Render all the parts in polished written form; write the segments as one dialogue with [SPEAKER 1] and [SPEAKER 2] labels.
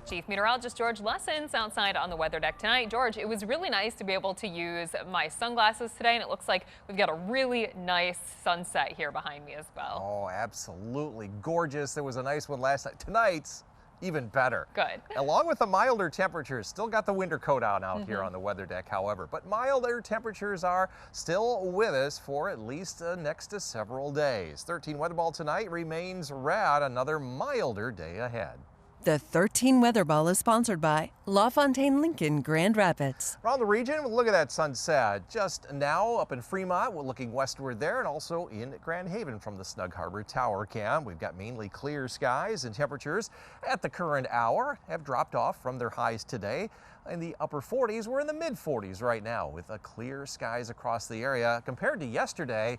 [SPEAKER 1] Chief Meteorologist George Lessons outside on the weather deck tonight. George, it was really nice to be able to use my sunglasses today, and it looks like we've got a really nice sunset here behind me as well.
[SPEAKER 2] Oh, absolutely gorgeous. There was a nice one last night. Tonight's even better.
[SPEAKER 1] Good.
[SPEAKER 2] Along with the milder temperatures, still got the winter coat on out here on the weather deck, however, but milder temperatures are still with us for at least next to several days. 13 weather ball tonight remains red, another milder day ahead.
[SPEAKER 3] The 13 Weather Ball is sponsored by LaFontaine Lincoln Grand Rapids.
[SPEAKER 2] Around the region, look at that sunset just now up in Fremont. We're looking westward there, and also in Grand Haven from the Snug Harbor Tower cam. We've got mainly clear skies, and temperatures at the current hour have dropped off from their highs today. In the upper 40s, we're in the mid 40s right now with clear skies across the area. Compared to yesterday,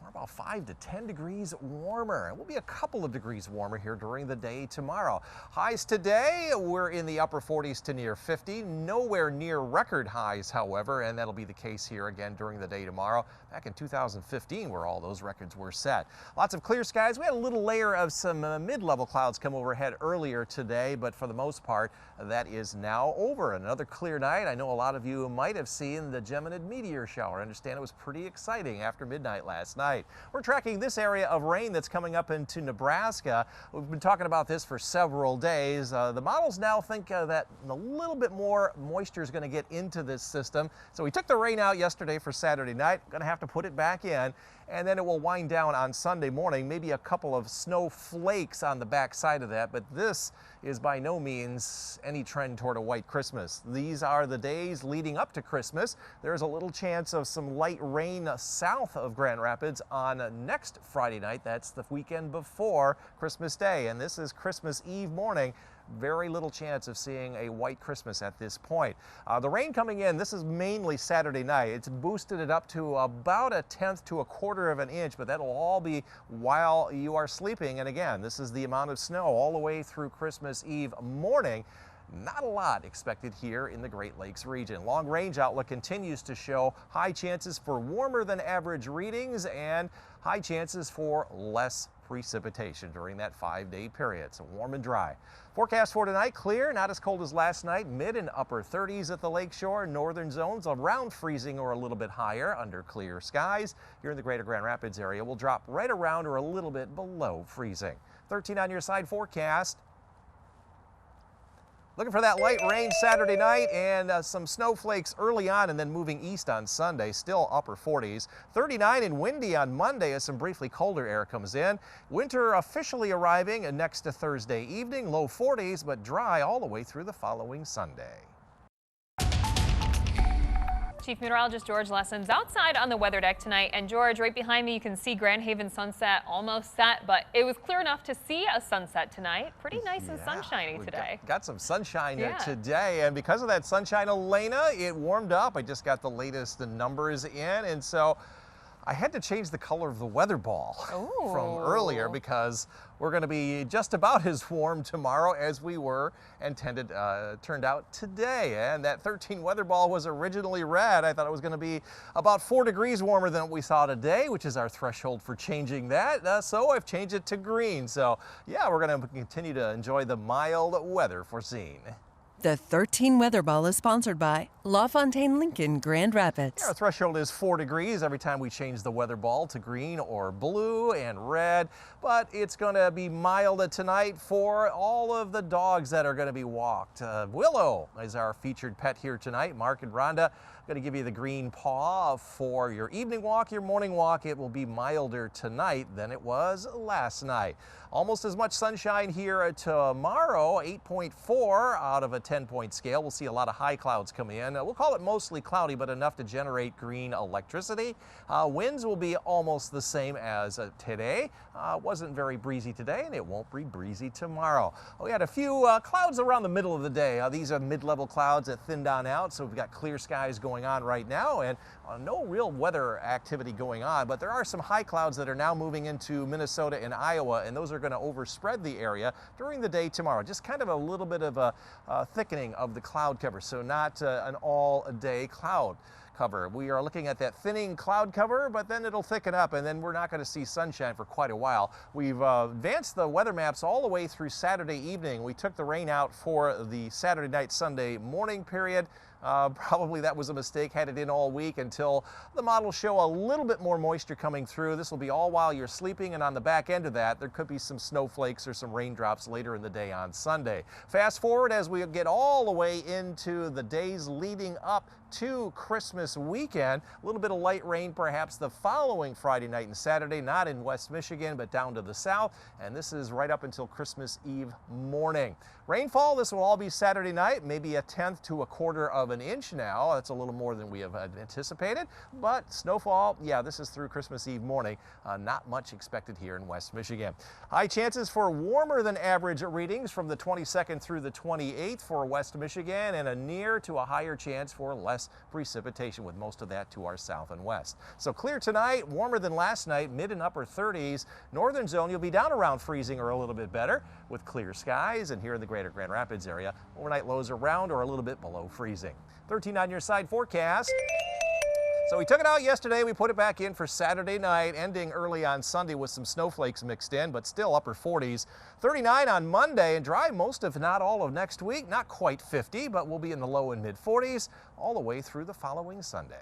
[SPEAKER 2] we're about 5 to 10 degrees warmer. It will be a couple of degrees warmer here during the day tomorrow. Highs today, we're in the upper 40s to near 50. Nowhere near record highs, however, and that'll be the case here again during the day tomorrow. Back in 2015, where all those records were set. Lots of clear skies. We had a little layer of some mid-level clouds come overhead earlier today, but for the most part, that is now over. Another clear night. I know a lot of you might have seen the Geminid meteor shower. I understand it was pretty exciting after midnight last night. We're tracking this area of rain that's coming up into Nebraska. We've been talking about this for several days. The models now think that a little bit more moisture is going to get into this system. So we took the rain out yesterday for Saturday night. Going to have to put it back in, and then it will wind down on Sunday morning. Maybe a couple of snow flakes on the back side of that, but this is by no means any trend toward a white Christmas. These are the days leading up to Christmas. There's a little chance of some light rain south of Grand Rapids on next Friday night. That's the weekend before Christmas Day, and this is Christmas Eve morning. Very little chance of seeing a white Christmas at this point. The rain coming in, this is mainly Saturday night. It's boosted it up to about 1/10 to 1/4 of an inch, but that'll all be while you are sleeping. And again, this is the amount of snow all the way through Christmas Eve morning. Not a lot expected here in the Great Lakes region. Long range outlook continues to show high chances for warmer than average readings and high chances for less precipitation during that 5-day period. So warm and dry. Forecast for tonight, clear, not as cold as last night, mid and upper 30s at the lakeshore. Northern zones around freezing or a little bit higher under clear skies. Here in the greater Grand Rapids area, will drop right around or a little bit below freezing. 13 on your side forecast. Looking for that light rain Saturday night and some snowflakes early on and then moving east on Sunday, still upper 40s. 39 and windy on Monday as some briefly colder air comes in. Winter officially arriving next to Thursday evening, low 40s, but dry all the way through the following Sunday.
[SPEAKER 1] Chief Meteorologist George Lessons outside on the weather deck tonight. And George, right behind me, you can see Grand Haven sunset almost set, but it was clear enough to see a sunset tonight. Pretty nice and sunshiny today.
[SPEAKER 2] Got some sunshine today, and because of that sunshine, Elena, it warmed up. I just got the latest numbers in, and so I had to change the color of the weather ball from earlier because we're going to be just about as warm tomorrow as we were and turned out today. And that 13 weather ball was originally red. I thought it was going to be about 4 degrees warmer than what we saw today, which is our threshold for changing that. So I've changed it to green. So yeah, we're going to continue to enjoy the mild weather foreseen.
[SPEAKER 3] The 13 Weather Ball is sponsored by LaFontaine Lincoln Grand Rapids.
[SPEAKER 2] Yeah, our threshold is 4 degrees every time we change the weather ball to green or blue and red, but it's going to be mild tonight for all of the dogs that are going to be walked. Willow is our featured pet here tonight. Mark and Rhonda going to give you the green paw for your evening walk, your morning walk. It will be milder tonight than it was last night. Almost as much sunshine here tomorrow, 8.4 out of a 10-point scale. We'll see a lot of high clouds come in. We'll call it mostly cloudy, but enough to generate green electricity. Winds will be almost the same as today. Wasn't very breezy today, and it won't be breezy tomorrow. We had a few clouds around the middle of the day. These are mid-level clouds that thinned on out, so we've got clear skies going on right now, and no real weather activity going on, but there are some high clouds that are now moving into Minnesota and Iowa, and those are going to overspread the area during the day tomorrow. Just kind of a little bit of a thickening of the cloud cover, so not an all-day cloud cover. We are looking at that thinning cloud cover, but then it'll thicken up, and then we're not going to see sunshine for quite a while. We've advanced the weather maps all the way through Saturday evening. We took the rain out for the Saturday night, Sunday morning period. Probably that was a mistake, had it in all week until the models show a little bit more moisture coming through. This will be all while you're sleeping, and on the back end of that, there could be some snowflakes or some raindrops later in the day on Sunday. Fast forward as we get all the way into the days leading up to Christmas weekend. A little bit of light rain perhaps the following Friday night and Saturday, not in West Michigan, but down to the south. And this is right up until Christmas Eve morning. Rainfall, this will all be Saturday night, maybe a tenth to a quarter of an inch now. That's a little more than we have anticipated. But snowfall, yeah, this is through Christmas Eve morning. Not much expected here in West Michigan. High chances for warmer than average readings from the 22nd through the 28th for West Michigan, and a near to a higher chance for less precipitation, with most of that to our south and west. So clear tonight, warmer than last night, mid and upper 30s. Northern zone, you'll be down around freezing or a little bit better with clear skies. And here in the greater Grand Rapids area, overnight lows around or a little bit below freezing. 13 on your side forecast. So we took it out yesterday, we put it back in for Saturday night, ending early on Sunday with some snowflakes mixed in, but still upper 40s. 39 on Monday, and dry most if not all of next week. Not quite 50, but we'll be in the low and mid 40s all the way through the following Sunday.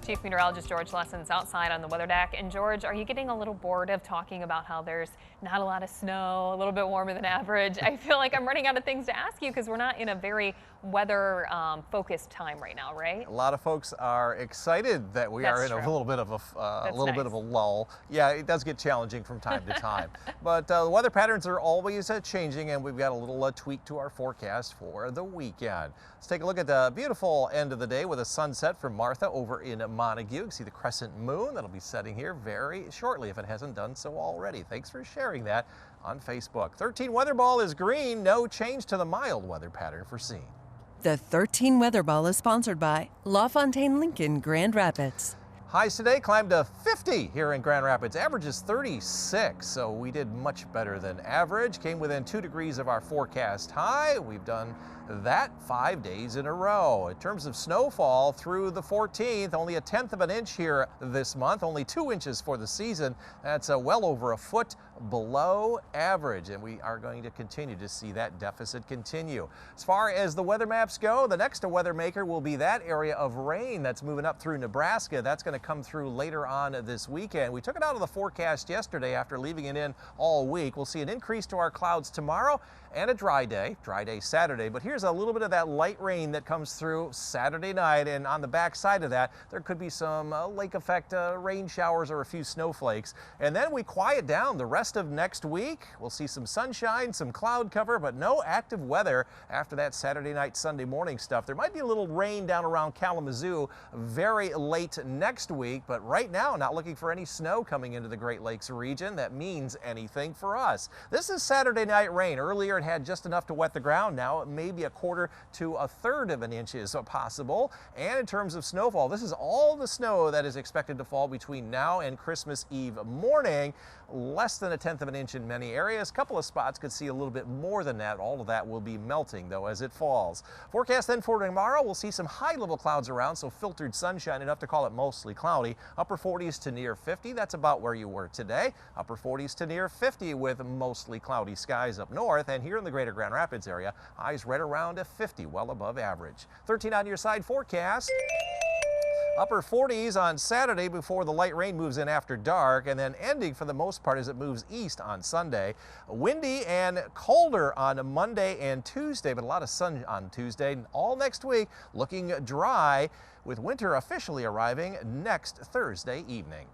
[SPEAKER 1] Chief Meteorologist George Lessons outside on the weather deck. And George, are you getting a little bored of talking about how there's not a lot of snow, a little bit warmer than average? I feel like I'm running out of things to ask you because we're not in a very weather focused time right now, right?
[SPEAKER 2] A lot of folks are excited that we are in a little bit of bit of a lull. Yeah, it does get challenging from time to time, but the weather patterns are always changing, and we've got a little tweak to our forecast for the weekend. Let's take a look at the beautiful end of the day with a sunset from Martha over in Montague. You can see the crescent moon that'll be setting here very shortly if it hasn't done so already. Thanks for sharing that on Facebook. 13 weather ball is green. No change to the mild weather pattern foreseen.
[SPEAKER 3] The 13 Weather Ball is sponsored by LaFontaine Lincoln Grand Rapids.
[SPEAKER 2] Highs today climbed to 50 here in Grand Rapids. Average is 36, so we did much better than average. Came within 2 degrees of our forecast high. We've done that 5 days in a row. In terms of snowfall through the 14th, only a tenth of an inch here this month, only 2 inches for the season. That's well over a foot below average, and we are going to continue to see that deficit continue. As far as the weather maps go, the next weather maker will be that area of rain that's moving up through Nebraska. That's going to come through later on this weekend. We took it out of the forecast yesterday after leaving it in all week. We'll see an increase to our clouds tomorrow and a dry day Saturday. But here's a little bit of that light rain that comes through Saturday night, and on the back side of that, there could be some lake effect rain showers or a few snowflakes. And then we quiet down the rest of next week. We'll see some sunshine, some cloud cover, but no active weather after that Saturday night, Sunday morning stuff. There might be a little rain down around Kalamazoo very late next week, but right now, not looking for any snow coming into the Great Lakes region that means anything for us. This is Saturday night rain. Earlier it had just enough to wet the ground. Now it may be a quarter to a third of an inch is possible. And in terms of snowfall, this is all the snow that is expected to fall between now and Christmas Eve morning. Less than a tenth of an inch in many areas. A couple of spots could see a little bit more than that. All of that will be melting though as it falls. Forecast then for tomorrow, we'll see some high level clouds around, so filtered sunshine, enough to call it mostly cloudy. Upper 40s to near 50. That's about where you were today. Upper 40s to near 50 with mostly cloudy skies up north, and here in the greater Grand Rapids area, highs right around 50, well above average. 13 on your side forecast. Upper 40s on Saturday before the light rain moves in after dark, and then ending for the most part as it moves east on Sunday. Windy and colder on Monday and Tuesday, but a lot of sun on Tuesday. All next week looking dry, with winter officially arriving next Thursday evening.